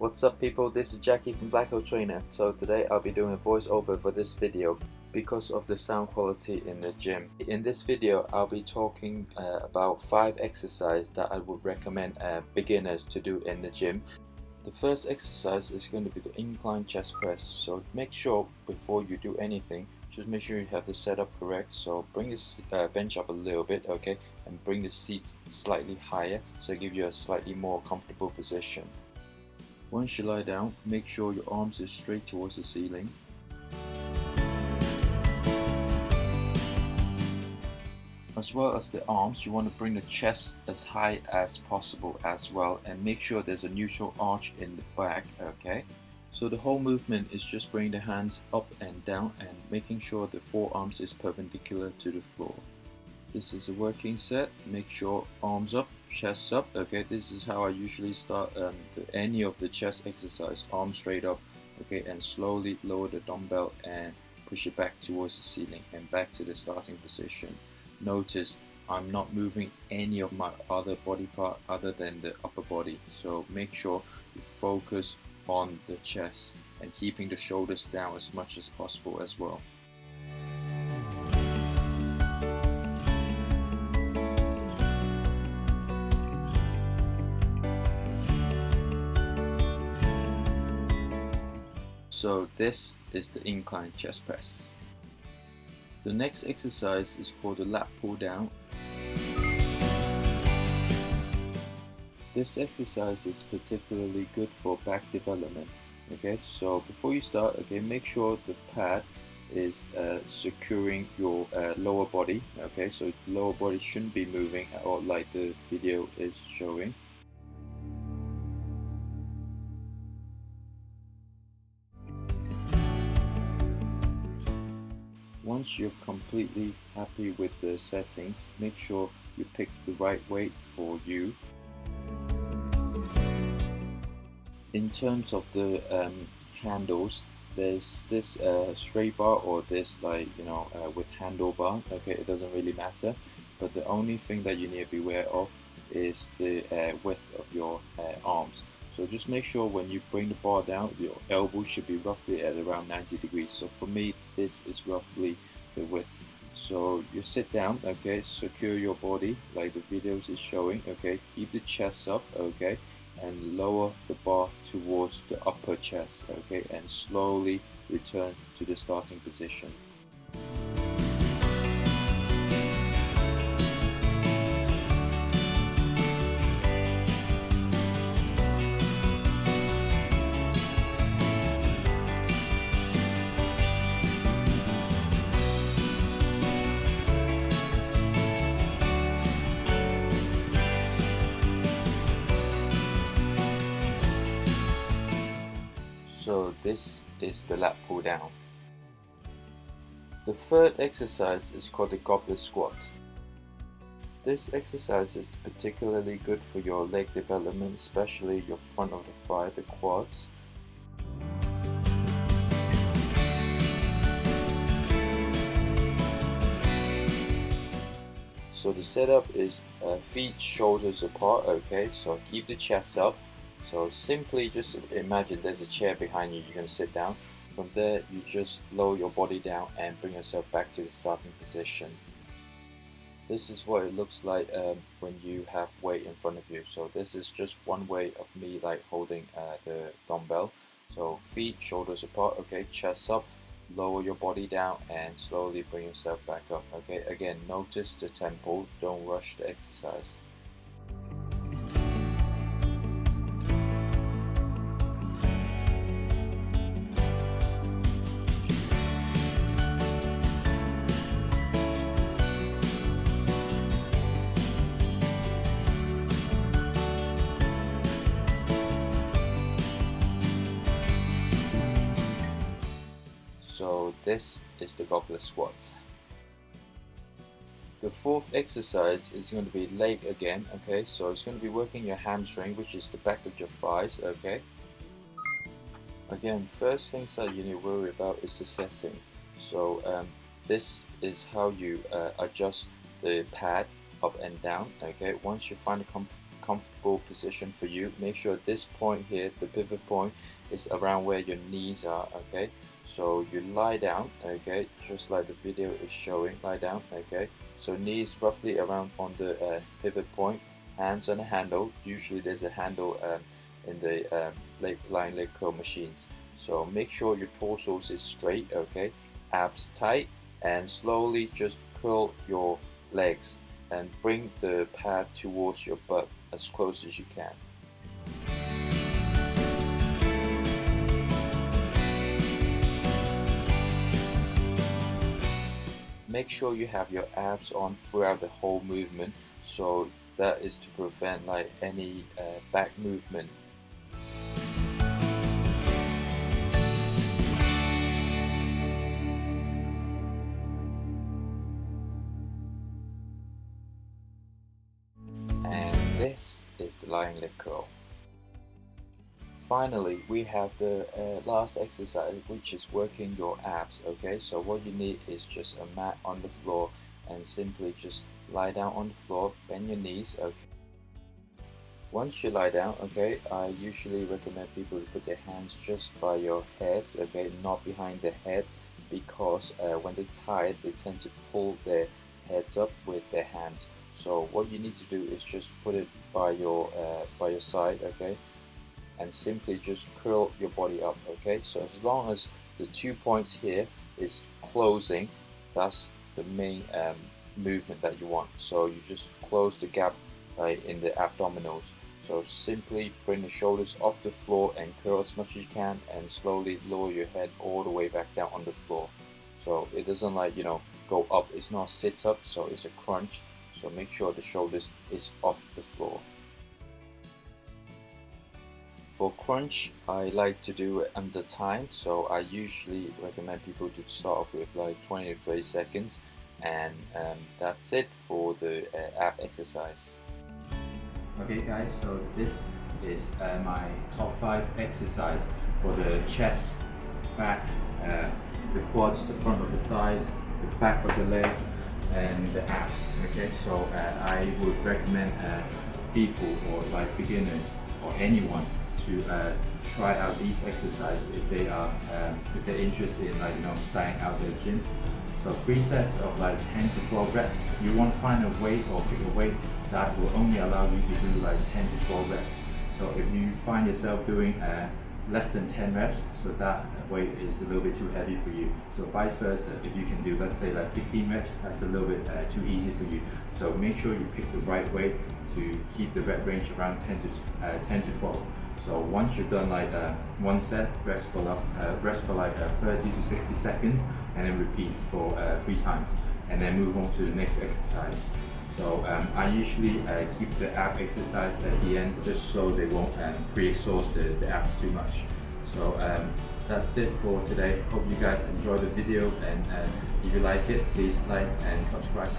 What's up people, this is Jackie from Jackythetrainer. So today I'll be doing a voiceover for this video because of the sound quality in the gym. In this video I'll be talking about 5 exercises that I would recommend beginners to do in the gym. The first exercise is going to be the incline chest press. So make sure before you do anything, just make sure you have the setup correct. So bring this bench up a little bit, okay, and bring the seat slightly higher so give you a slightly more comfortable position. Once you lie down, make sure your arms are straight towards the ceiling. As well as the arms, you want to bring the chest as high as possible as well, and make sure there's a neutral arch in the back, okay? So the whole movement is just bringing the hands up and down and making sure the forearms is perpendicular to the floor. This is a working set. Make sure arms up, chest up. Okay, this is how I usually start any of the chest exercise. Arms straight up, okay, and slowly lower the dumbbell and push it back towards the ceiling and back to the starting position. Notice I'm not moving any of my other body part other than the upper body. So make sure you focus on the chest and keeping the shoulders down as much as possible as well. So this is the incline chest press. The next exercise is called the Lat Pull Down. This exercise is particularly good for back development. Okay, so before you start, okay, make sure the pad is securing your lower body. Okay, so the lower body shouldn't be moving at all like the video is showing. Once you're completely happy with the settings, make sure you pick the right weight for you. In terms of the handles, there's this straight bar or this with handlebar. Okay, it doesn't really matter, but the only thing that you need to be aware of is the width of your arms. So just make sure when you bring the bar down, your elbow should be roughly at around 90 degrees. So for me, this is roughly the width. So you sit down, okay, secure your body like the videos is showing, okay, keep the chest up, okay, and lower the bar towards the upper chest, okay, and slowly return to the starting position. So this is the lat pull down. The third exercise is called the goblet squat. This exercise is particularly good for your leg development, especially your front of the thigh, the quads. So the setup is feet shoulders apart, okay, so keep the chest up. So simply just imagine there's a chair behind you, you're going to sit down. From there you just lower your body down and bring yourself back to the starting position. This is what it looks like when you have weight in front of you. So this is just one way of me like holding the dumbbell. So feet shoulders apart, okay, chest up, lower your body down and slowly bring yourself back up. Okay, again, notice the tempo, don't rush the exercise. So this is the goblet squats. The fourth exercise is going to be leg again, okay, so it's going to be working your hamstring, which is the back of your thighs, okay. Again, first things that you need to worry about is the setting. So this is how you adjust the pad up and down, okay. Once you find a comfortable position for you. Make sure this point here, the pivot point, is around where your knees are, okay? So you lie down, okay, just like the video is showing, lie down, okay? So knees roughly around on the pivot point, hands on the handle. Usually there's a handle in the lying leg curl machines. So make sure your torso is straight, okay? Abs tight, and slowly just curl your legs and bring the pad towards your butt as close as you can. Make sure you have your abs on throughout the whole movement, so that is to prevent like any back movement. And this is the lying leg curl. Finally, we have the last exercise, which is working your abs, okay? So what you need is just a mat on the floor and simply just lie down on the floor, bend your knees, okay? Once you lie down, okay, I usually recommend people to put their hands just by your head, okay, not behind the head, because when they're tired, they tend to pull their heads up with their hands. So what you need to do is just put it by your side, okay? And simply just curl your body up, okay? So as long as the 2 points here is closing, that's the main movement that you want. So you just close the gap in the abdominals. So simply bring the shoulders off the floor and curl as much as you can, and slowly lower your head all the way back down on the floor. So it doesn't like, you know, go up. It's not sit up, so it's a crunch. So make sure the shoulders is off the floor. For crunch, I like to do it under time, so I usually recommend people to start off with like 20 to 30 seconds, and that's it for the ab exercise. Okay guys, so this is my top 5 exercise for the chest, back, the quads, the front of the thighs, the back of the legs, and the abs. Okay, so I would recommend people or like beginners or anyone to try out these exercises if they're interested in, like, you know, starting out their gym. So 3 sets of like 10 to 12 reps. You want to find a weight or pick a weight that will only allow you to do like 10 to 12 reps. So if you find yourself doing less than 10 reps, so that weight is a little bit too heavy for you. So vice versa, if you can do, let's say, like 15 reps, that's a little bit too easy for you. So make sure you pick the right weight to keep the rep range around 10 to 12. So once you've done like one set, rest for like 30 to 60 seconds, and then repeat for 3 times, and then move on to the next exercise. So I usually keep the ab exercise at the end, just so they won't pre-exhaust the abs too much. So that's it for today. Hope you guys enjoyed the video, and if you like it, please like and subscribe.